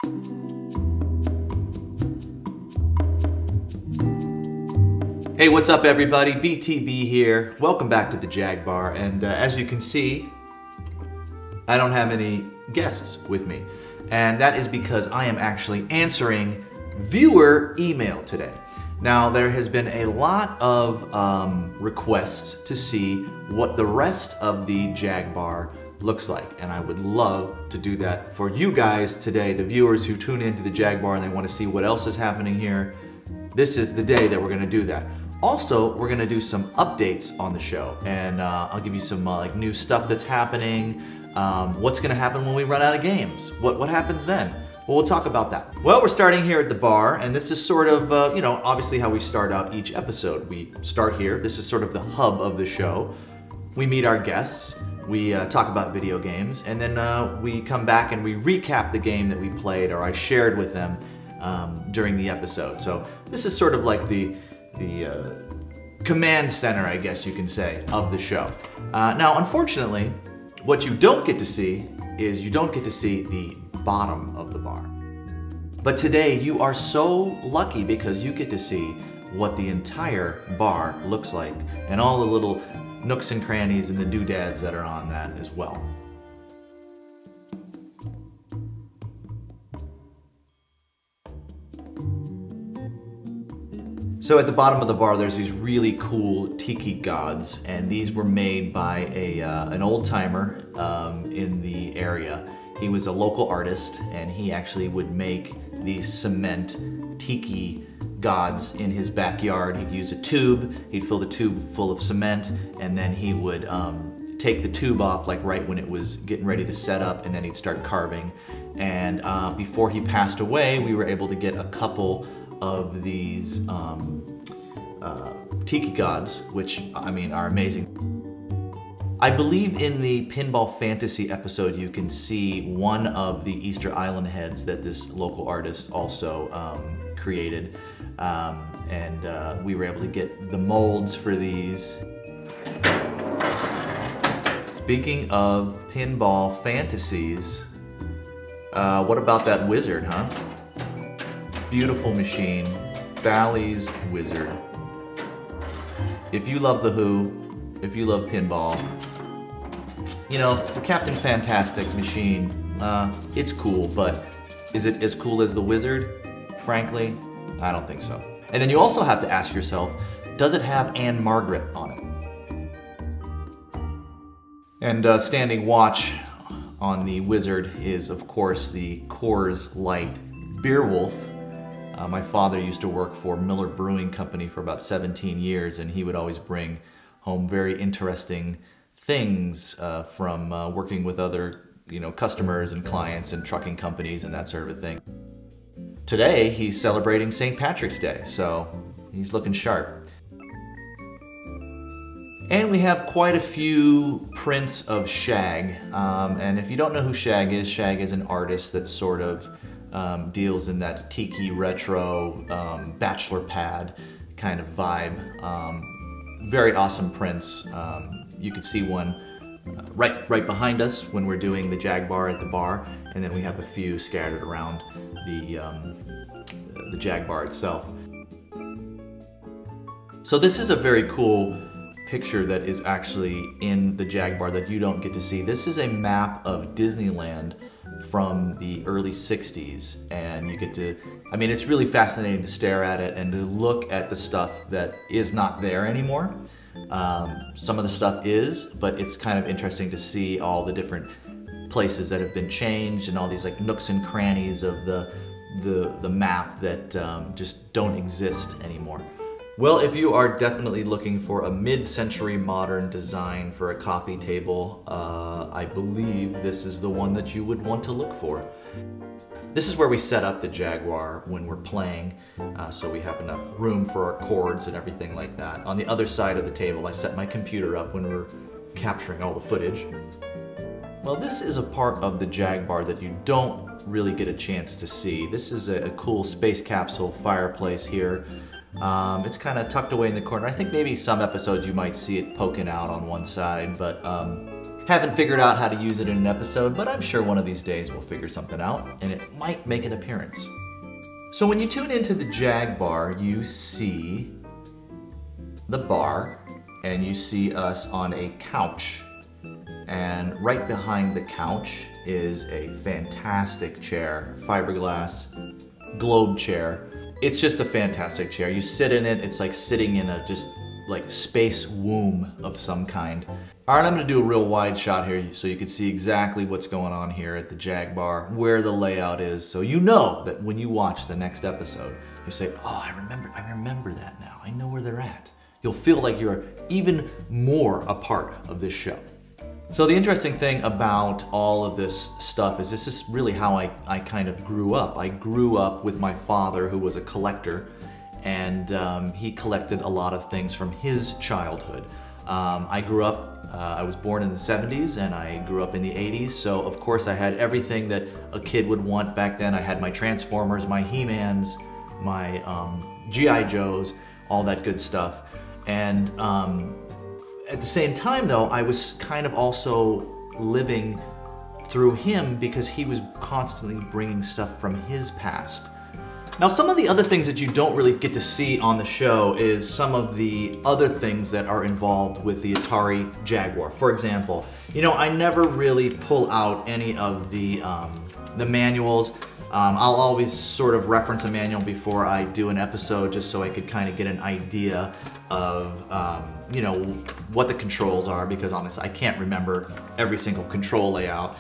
Hey, what's up everybody? BTB here. Welcome back to the Jag Bar, and as you can see, I don't have any guests with me. And that is because I am actually answering viewer email today. Now, there has been a lot of requests to see what the rest of the Jag Bar looks like, and I would love to do that for you guys today, the viewers who tune into the Jag Bar and they want to see what else is happening here. This is the day that we're going to do that. Also, we're going to do some updates on the show, and I'll give you some like new stuff that's happening, what's going to happen when we run out of games, what happens then. Well, we'll talk about that. Well, we're starting here at the bar, and this is sort of, you know, obviously how we start out each episode. We start here. This is sort of the hub of the show. We meet our guests, we talk about video games, and then we come back and we recap the game that we played or I shared with them during the episode. So this is sort of like the command center, I guess you can say, of the show. Now, unfortunately, what you don't get to see is you don't get to see the bottom of the bar. But today you are so lucky because you get to see what the entire bar looks like and all the little nooks and crannies and the doodads that are on that as well. So at the bottom of the bar, there's these really cool tiki gods, and these were made by an old-timer in the area. He was a local artist, and he actually would make these cement tiki gods in his backyard. He'd use a tube, he'd fill the tube full of cement, and then he would take the tube off like right when it was getting ready to set up, and then he'd start carving. And before he passed away, we were able to get a couple of these tiki gods, which I mean are amazing. I believe in the Pinball Fantasy episode you can see one of the Easter Island heads that this local artist also created, and we were able to get the molds for these. Speaking of Pinball Fantasies, what about that wizard, huh? Beautiful machine, Bally's Wizard. If you love The Who, if you love pinball, you know, the Captain Fantastic machine, it's cool, but is it as cool as the Wizard? Frankly, I don't think so. And then you also have to ask yourself, does it have Anne Margaret on it? And standing watch on the Wizard is, of course, the Coors Light Beer Wolf. My father used to work for Miller Brewing Company for about 17 years, and he would always bring home very interesting things from working with other, you know, customers and clients and trucking companies and that sort of thing. Today, he's celebrating St. Patrick's Day, so he's looking sharp. And we have quite a few prints of Shag, and if you don't know who Shag is an artist that sort of deals in that tiki retro bachelor pad kind of vibe. Very awesome prints. You can see one right behind us when we're doing the Jag Bar at the bar, and then we have a few scattered around the Jag Bar itself. So this is a very cool picture that is actually in the Jag Bar that you don't get to see. This is a map of Disneyland from the early 60s, and you get to, I mean, it's really fascinating to stare at it and to look at the stuff that is not there anymore. Some of the stuff is, but it's kind of interesting to see all the different places that have been changed and all these like nooks and crannies of the map that just don't exist anymore. Well, if you are definitely looking for a mid-century modern design for a coffee table, I believe this is the one that you would want to look for. This is where we set up the Jaguar when we're playing, so we have enough room for our cords and everything like that. On the other side of the table, I set my computer up when we're capturing all the footage. Well, this is a part of the Jag Bar that you don't really get a chance to see. This is a cool space capsule fireplace here. It's kind of tucked away in the corner. I think maybe some episodes you might see it poking out on one side, but Haven't figured out how to use it in an episode, but I'm sure one of these days we'll figure something out and it might make an appearance. So when you tune into the Jag Bar, you see the bar and you see us on a couch. And right behind the couch is a fantastic chair, fiberglass globe chair. It's just a fantastic chair. You sit in it, it's like sitting in a just like space womb of some kind. All right, I'm gonna do a real wide shot here so you can see exactly what's going on here at the Jag Bar, where the layout is, so you know that when you watch the next episode, you say, oh, I remember that now. I know where they're at. You'll feel like you're even more a part of this show. So the interesting thing about all of this stuff is this is really how I kind of grew up. I grew up with my father, who was a collector, and he collected a lot of things from his childhood. I grew up, I was born in the 70s and I grew up in the 80s, so of course I had everything that a kid would want back then. I had my Transformers, my He-Mans, my G.I. Joes, all that good stuff. And at the same time though, I was kind of also living through him because he was constantly bringing stuff from his past. Now, some of the other things that you don't really get to see on the show is some of the other things that are involved with the Atari Jaguar. For example, you know, I never really pull out any of the manuals. I'll always sort of reference a manual before I do an episode just so I could kind of get an idea of, you know, what the controls are, because honestly, I can't remember every single control layout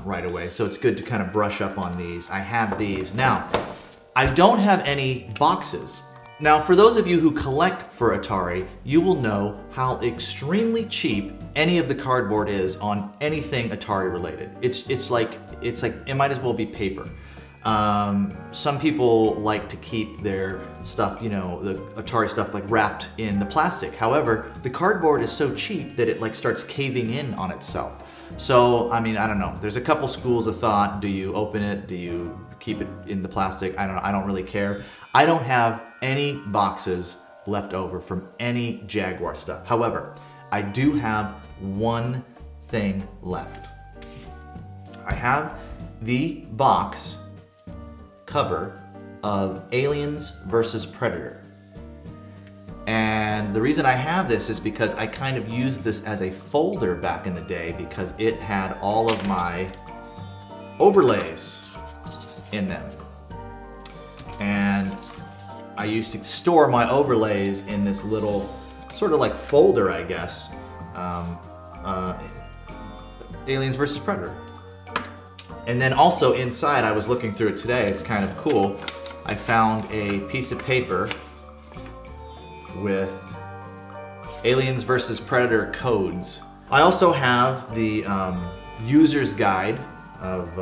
right away. So it's good to kind of brush up on these. I have these. Now, I don't have any boxes. Now, for those of you who collect for Atari, you will know how extremely cheap any of the cardboard is on anything Atari related. It's like it might as well be paper. Some people like to keep their stuff, you know, the Atari stuff like wrapped in the plastic. However, the cardboard is so cheap that it like starts caving in on itself. So, I mean, I don't know. There's a couple schools of thought. Do you open it? Do you keep it in the plastic? I don't know. I don't really care. I don't have any boxes left over from any Jaguar stuff. However, I do have one thing left. I have the box cover of Aliens vs. Predator. And the reason I have this is because I kind of used this as a folder back in the day because it had all of my overlays in them. And I used to store my overlays in this little sort of like folder, I guess. Aliens vs. Predator. And then also inside, I was looking through it today, it's kind of cool. I found a piece of paper with Aliens vs. Predator codes. I also have the user's guide of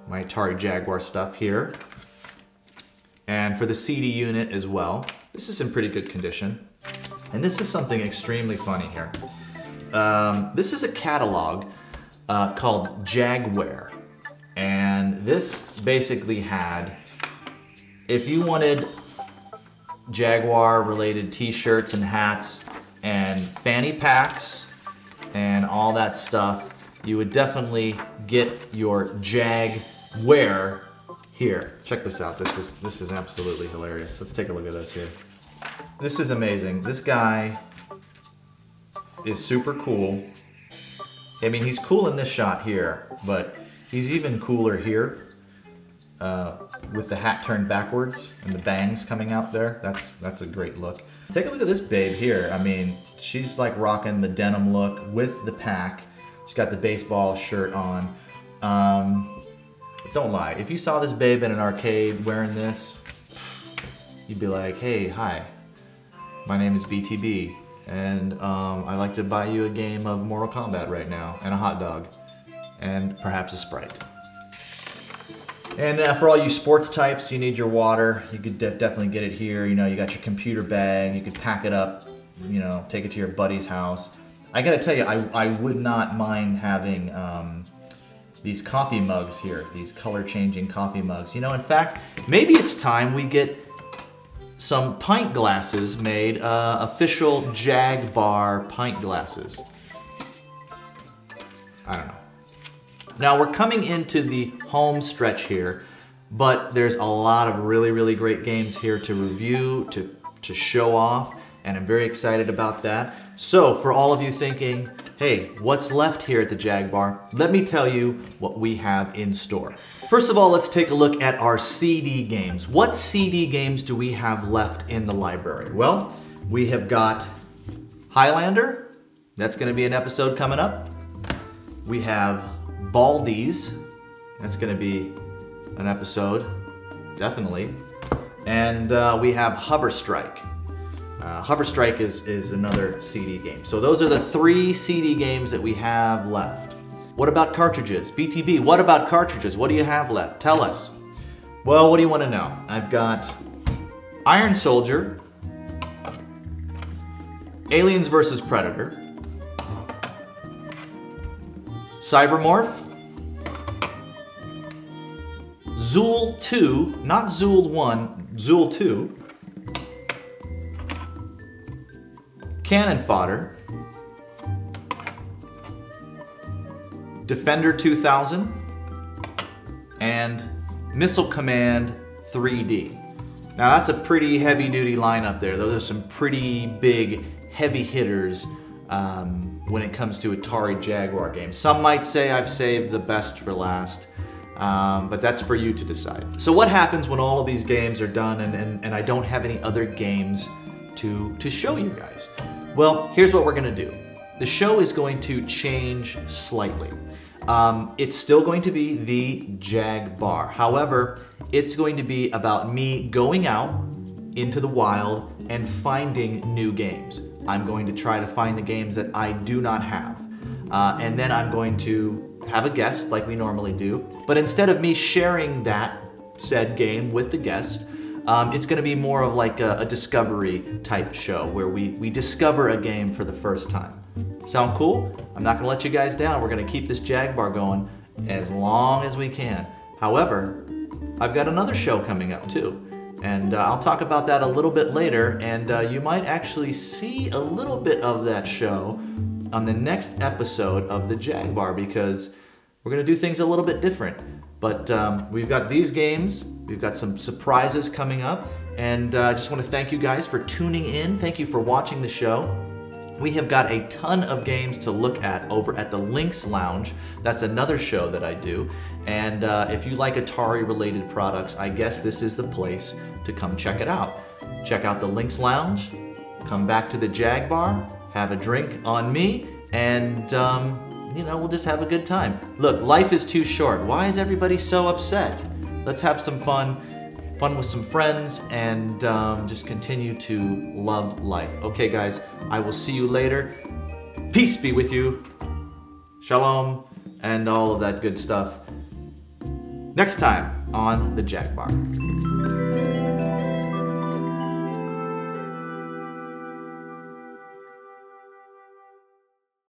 my Atari Jaguar stuff here. And for the CD unit as well. This is in pretty good condition. And this is something extremely funny here. This is a catalog called Jaguar. And this basically had, if you wanted Jaguar related t-shirts and hats and fanny packs and all that stuff, you would definitely get your Jaguar here. Check this out. This is absolutely hilarious. Let's take a look at this here. This is amazing. This guy is super cool. I mean, he's cool in this shot here, but he's even cooler here. With the hat turned backwards and the bangs coming out there. That's a great look. Take a look at this babe here. I mean, she's like rocking the denim look with the pack. She's got the baseball shirt on. Don't lie, if you saw this babe in an arcade wearing this, you'd be like, hey, hi, my name is BTB, and I'd like to buy you a game of Mortal Kombat right now, and a hot dog, and perhaps a Sprite. And for all you sports types, you need your water. You could definitely get it here. You know, you got your computer bag. You could pack it up, you know, take it to your buddy's house. I gotta tell you, I would not mind having these coffee mugs here, these color-changing coffee mugs. You know, in fact, maybe it's time we get some pint glasses made, official Jag Bar pint glasses. I don't know. Now we're coming into the home stretch here, but there's a lot of really, really great games here to review, to show off, and I'm very excited about that. So for all of you thinking, hey, what's left here at the Jag Bar? Let me tell you what we have in store. First of all, let's take a look at our CD games. What CD games do we have left in the library? Well, we have got Highlander. That's going to be an episode coming up. We have Baldies. That's going to be an episode, definitely. And we have Hover Strike. Hover Strike is another CD game. So those are the 3 CD games that we have left. What about cartridges? BTB, what about cartridges? What do you have left? Tell us. Well, what do you want to know? I've got Iron Soldier, Aliens vs. Predator, Cybermorph, Zool 2, not Zool 1, Zool 2, Cannon Fodder, Defender 2000, and Missile Command 3D. Now that's a pretty heavy duty lineup there. Those are some pretty big heavy hitters when it comes to Atari Jaguar games. Some might say I've saved the best for last, but that's for you to decide. So what happens when all of these games are done and I don't have any other games to show you guys? Well, here's what we're gonna do. The show is going to change slightly. It's still going to be the Jag Bar. However, it's going to be about me going out into the wild and finding new games. I'm going to try to find the games that I do not have. And then I'm going to have a guest like we normally do. But instead of me sharing that said game with the guest, it's going to be more of like a discovery type show where we discover a game for the first time. Sound cool? I'm not going to let you guys down. We're going to keep this Jag Bar going as long as we can. However, I've got another show coming up too. And I'll talk about that a little bit later, and you might actually see a little bit of that show on the next episode of the Jag Bar, because we're going to do things a little bit different. But we've got these games, we've got some surprises coming up, and I just want to thank you guys for tuning in. Thank you for watching the show. We have got a ton of games to look at over at the Lynx Lounge. That's another show that I do. And if you like Atari related products, I guess this is the place to come check it out. Check out the Lynx Lounge, come back to the Jag Bar, have a drink on me, and you know, we'll just have a good time. Look, life is too short. Why is everybody so upset? Let's have some fun with some friends, and just continue to love life. Okay guys, I will see you later. Peace be with you. Shalom, and all of that good stuff. Next time on the Jag Bar.